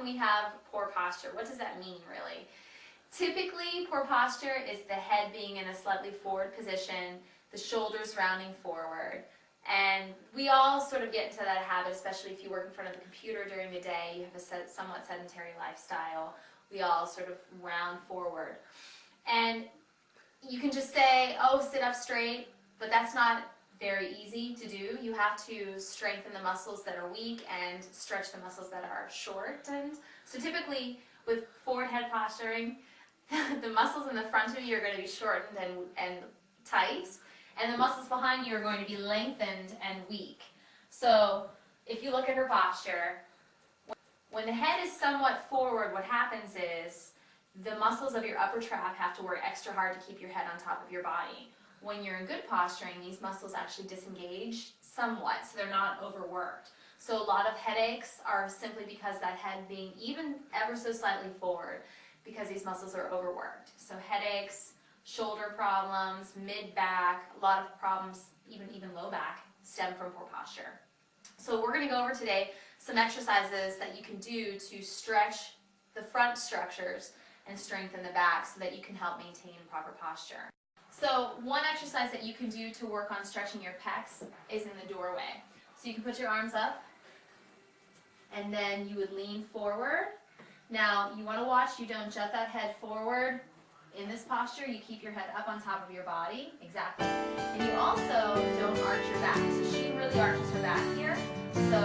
when we have poor posture. What does that mean, really? Typically, poor posture is the head being in a slightly forward position, the shoulders rounding forward. And we all sort of get into that habit, especially if you work in front of the computer during the day, you have a somewhat sedentary lifestyle. We all sort of round forward. And you can just say, oh, sit up straight, but that's not very easy to do. You have to strengthen the muscles that are weak and stretch the muscles that are shortened. So typically, with forward head posturing, the muscles in the front of you are going to be shortened and tight, and the muscles behind you are going to be lengthened and weak. So if you look at her posture, when the head is somewhat forward, what happens is the muscles of your upper trap have to work extra hard to keep your head on top of your body. When you're in good posturing, these muscles actually disengage somewhat, so they're not overworked. So a lot of headaches are simply because that head being even ever so slightly forward, because these muscles are overworked. So headaches, shoulder problems, mid-back, a lot of problems, even low back, stem from poor posture. So we're going to go over today some exercises that you can do to stretch the front structures and strengthen the back so that you can help maintain proper posture. So one exercise that you can do to work on stretching your pecs is in the doorway. So you can put your arms up, and then you would lean forward. Now, you want to watch you don't jut that head forward. In this posture, you keep your head up on top of your body. Exactly. And you also don't arch your back. So she really arches her back here. So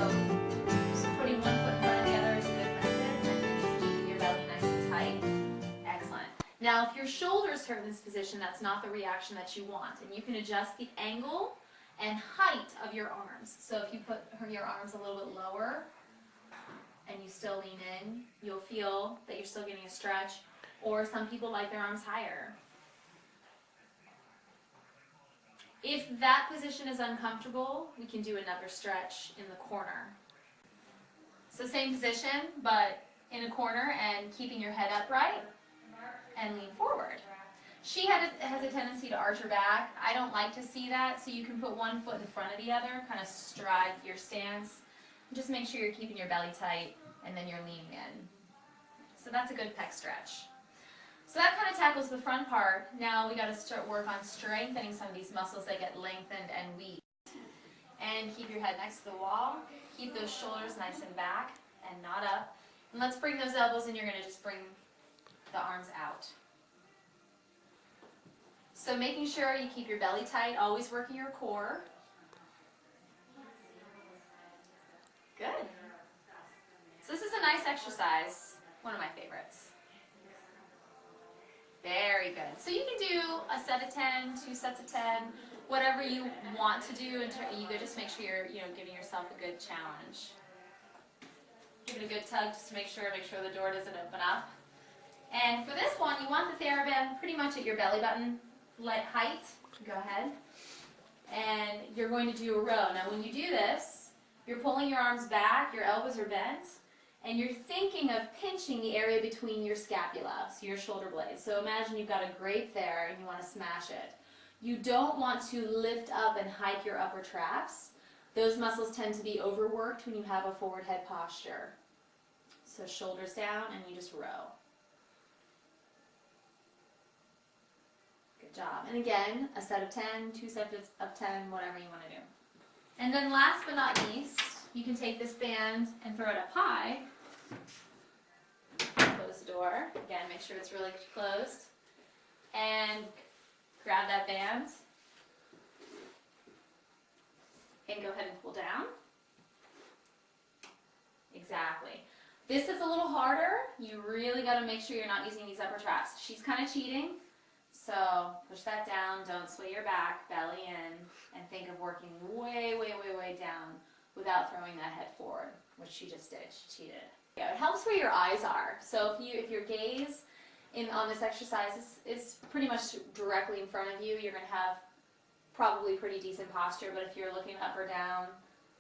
just putting one foot in front of the other is a good method. And then just keeping your belly nice and tight. Excellent. Now, if your shoulders hurt in this position, that's not the reaction that you want. And you can adjust the angle and height of your arms. So if you put your arms a little bit lower, and you still lean in, you'll feel that you're still getting a stretch, or some people like their arms higher. If that position is uncomfortable, we can do another stretch in the corner. So same position, but in a corner and keeping your head upright and lean forward. She has a tendency to arch her back. I don't like to see that, so you can put one foot in front of the other, kind of stride your stance. Just make sure you're keeping your belly tight and then you're leaning in. So that's a good pec stretch. So that kind of tackles the front part. Now we got to start work on strengthening some of these muscles that get lengthened and weak. And keep your head next to the wall. Keep those shoulders nice and back and not up. And let's bring those elbows in. You're going to just bring the arms out. So making sure you keep your belly tight, always working your core. Good. So this is a nice exercise, one of my favorites. Very good. So you can do a set of 10, 2 sets of 10, whatever you want to do. You just make sure you're giving yourself a good challenge. Give it a good tug just to make sure the door doesn't open up. And for this one, you want the TheraBand pretty much at your belly button height. Go ahead. And you're going to do a row. Now when you do this, you're pulling your arms back, your elbows are bent, and you're thinking of pinching the area between your scapula, so your shoulder blades. So imagine you've got a grape there and you want to smash it. You don't want to lift up and hike your upper traps. Those muscles tend to be overworked when you have a forward head posture. So shoulders down and you just row. Good job. And again, a set of 10, 2 sets of 10, whatever you want to do. And then last but not least, you can take this band and throw it up high. Close the door. Again, make sure it's really closed. And grab that band. And go ahead and pull down. Exactly. This is a little harder. You really got to make sure you're not using these upper traps. She's kind of cheating. So push that down, don't sway your back, belly in, and think of working way, way, way, way down without throwing that head forward, which she just did. She cheated. Yeah, it helps where your eyes are. So if your gaze on this exercise is pretty much directly in front of you, you're going to have probably pretty decent posture, but if you're looking up or down,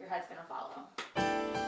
your head's going to follow.